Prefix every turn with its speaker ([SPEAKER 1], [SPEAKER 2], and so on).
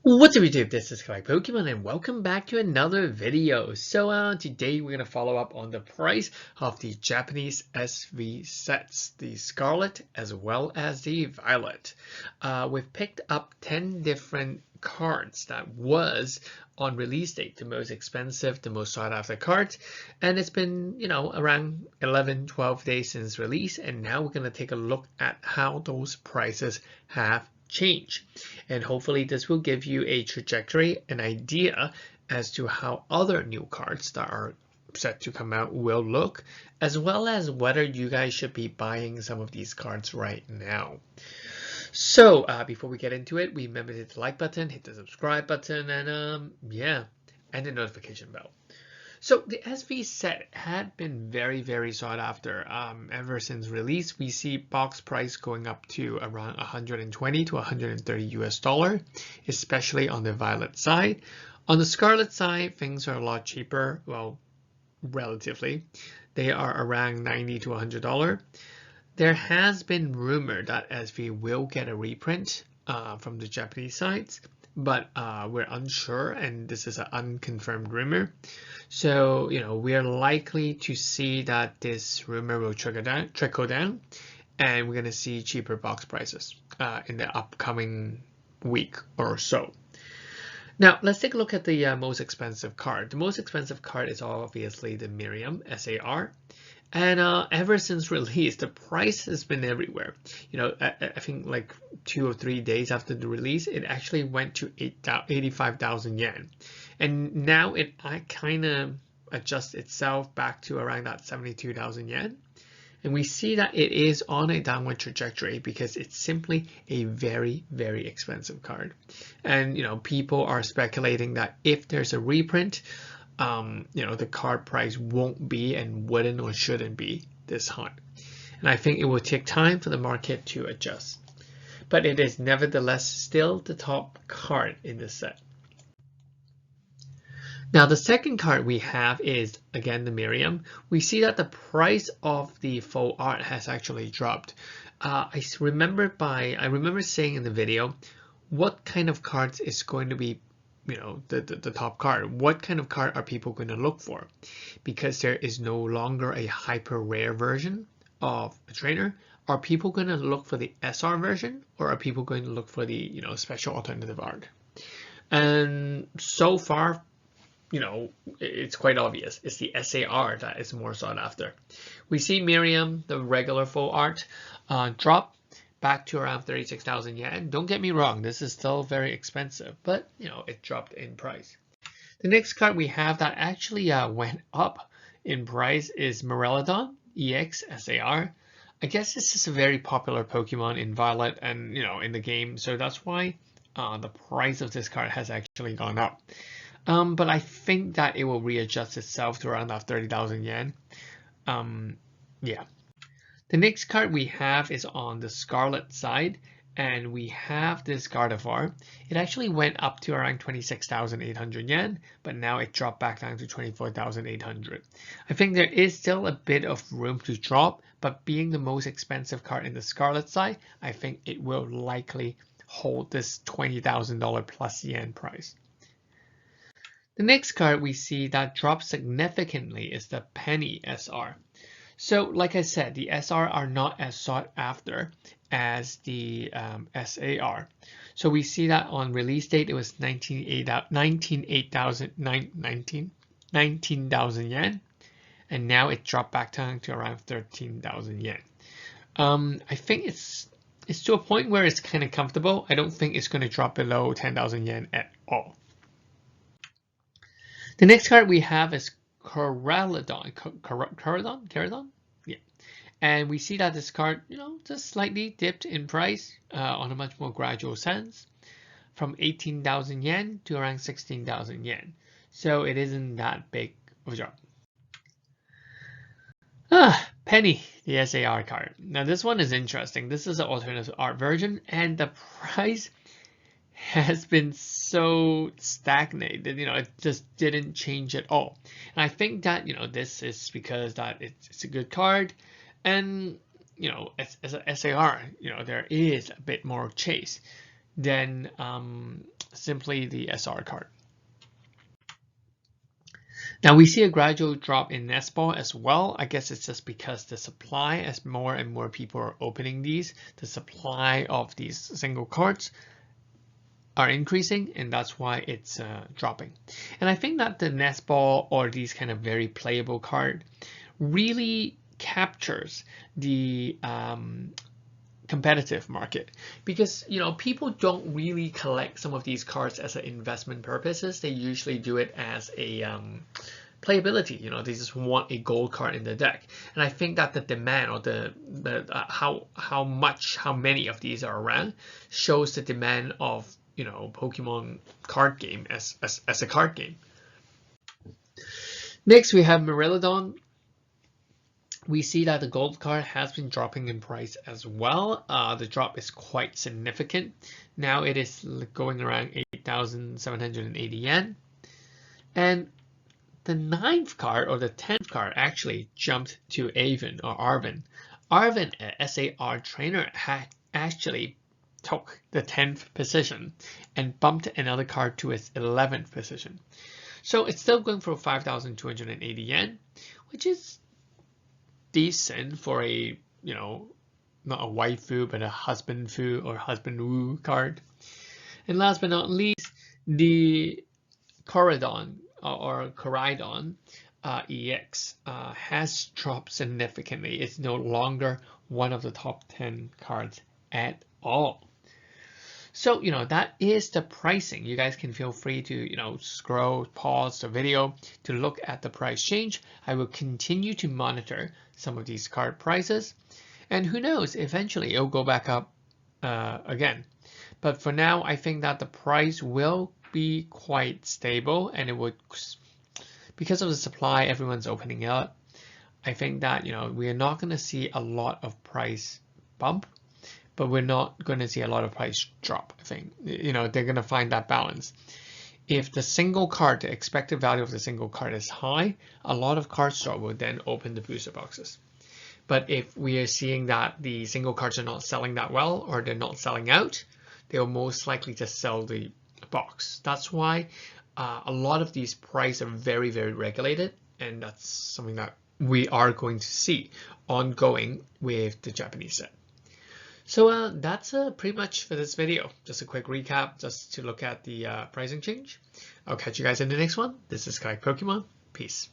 [SPEAKER 1] What's up YouTube, this is Collect Pokemon and welcome back to another video. Today we're going to follow up on the price of the Japanese SV sets, the Scarlet as well as the Violet. We've picked up 10 different cards that was on release date, the most expensive, the most sought after cards, and it's been, around 11-12 days since release, and now we're going to take a look at how those prices have change, and hopefully this will give you a trajectory, an idea as to how other new cards that are set to come out will look, as well as whether you guys should be buying some of these cards right now. So before we get into it, remember to hit the like button, hit the subscribe button, and and the notification bell. So the SV set had been very sought after ever since release. We see box price going up to around 120 to 130 US dollar, especially on the Violet side. On the Scarlet side, things are a lot cheaper. Well, relatively, they are around 90 to 100 dollar. There has been rumor that SV will get a reprint from the Japanese sites, but we're unsure, and this is an unconfirmed rumor. So, we're likely to see that this rumor will trickle down, and we're going to see cheaper box prices in the upcoming week or so. Now, let's take a look at the most expensive card. The most expensive card is obviously the Miriam SAR. And ever since release, the price has been everywhere. I think like 2 or 3 days after the release, it actually went to 85,000 yen. And now it kind of adjusts itself back to around that 72,000 yen. And we see that it is on a downward trajectory because it's simply a very expensive card. And, people are speculating that if there's a reprint, the card price won't be and wouldn't or shouldn't be this high. And I think it will take time for the market to adjust. But it is nevertheless still the top card in the set. Now the second card we have is again the Miriam. We see that the price of the faux art has actually dropped. I remember saying in the video, what kind of cards is going to be the top card? What kind of card are people going to look for? Because there is no longer a hyper rare version of a trainer. Are people going to look for the SR version, or are people going to look for the special alternative art? And so far, it's quite obvious. It's the SAR that is more sought after. We see Miriam, the regular faux art, drop back to around 36,000 yen. Don't get me wrong, this is still very expensive, but it dropped in price. The next card we have that actually went up in price is Morellodon EX SAR. I guess this is a very popular Pokemon in Violet and in the game, so that's why the price of this card has actually gone up. But I think that it will readjust itself to around that 30,000 yen. Yeah. The next card we have is on the Scarlet side, and we have this Gardevoir. It actually went up to around 26,800 yen, but now it dropped back down to 24,800. I think there is still a bit of room to drop, but being the most expensive card in the Scarlet side, I think it will likely hold this $20,000 plus yen price. The next card we see that dropped significantly is the Penny SR. So like I said, the SR are not as sought after as the SAR. So we see that on release date, it was 19,000 yen. And now it dropped back down to around 13,000 yen. I think it's to a point where it's kind of comfortable. I don't think it's going to drop below 10,000 yen at all. The next card we have is Corydon. Corazon? Yeah. And we see that this card, just slightly dipped in price on a much more gradual sense from 18,000 yen to around 16,000 yen. So it isn't that big of a drop. Penny, the SAR card. Now this one is interesting. This is an alternative art version, and the price has been so stagnated, it just didn't change at all. And I think that, this is because that it's a good card, and, as a SAR, there is a bit more chase than simply the SR card. Now we see a gradual drop in Nespa as well. I guess it's just because the supply, as more and more people are opening these, the supply of these single cards are increasing, and that's why it's dropping. And I think that the Nespa, or these kind of very playable card, really captures the competitive market, because people don't really collect some of these cards as an investment purposes. They usually do it as a playability. They just want a gold card in the deck. And I think that the demand, or the how many of these are around, shows the demand of Pokemon card game as a card game. Next we have Morellodon. We see that the gold card has been dropping in price as well. The drop is quite significant. Now it is going around 8,780 yen. And the 9th card, or the 10th card, actually jumped to Arvin, or Arvin. Arvin, a SAR trainer, actually took the 10th position and bumped another card to its 11th position. So it's still going for 5,280 yen, which is decent for a, not a waifu, but a husband-fu or husband-woo card. And last but not least, the Corydon or Corydon EX has dropped significantly. It's no longer one of the top 10 cards at all. So, that is the pricing. You guys can feel free to, scroll, pause the video to look at the price change. I will continue to monitor some of these card prices. And who knows, eventually it'll go back up again. But for now, I think that the price will be quite stable, and it would, because of the supply, everyone's opening up. I think that, we are not going to see a lot of price bump, but we're not going to see a lot of price drop. I think, they're going to find that balance. If the single card, the expected value of the single card is high, a lot of card store will then open the booster boxes. But if we are seeing that the single cards are not selling that well, or they're not selling out, they'll most likely just sell the box. That's why a lot of these prices are very, very regulated, and that's something that we are going to see ongoing with the Japanese set. So that's pretty much for this video. Just a quick recap, just to look at the pricing change. I'll catch you guys in the next one. This is Sky Pokemon. Peace.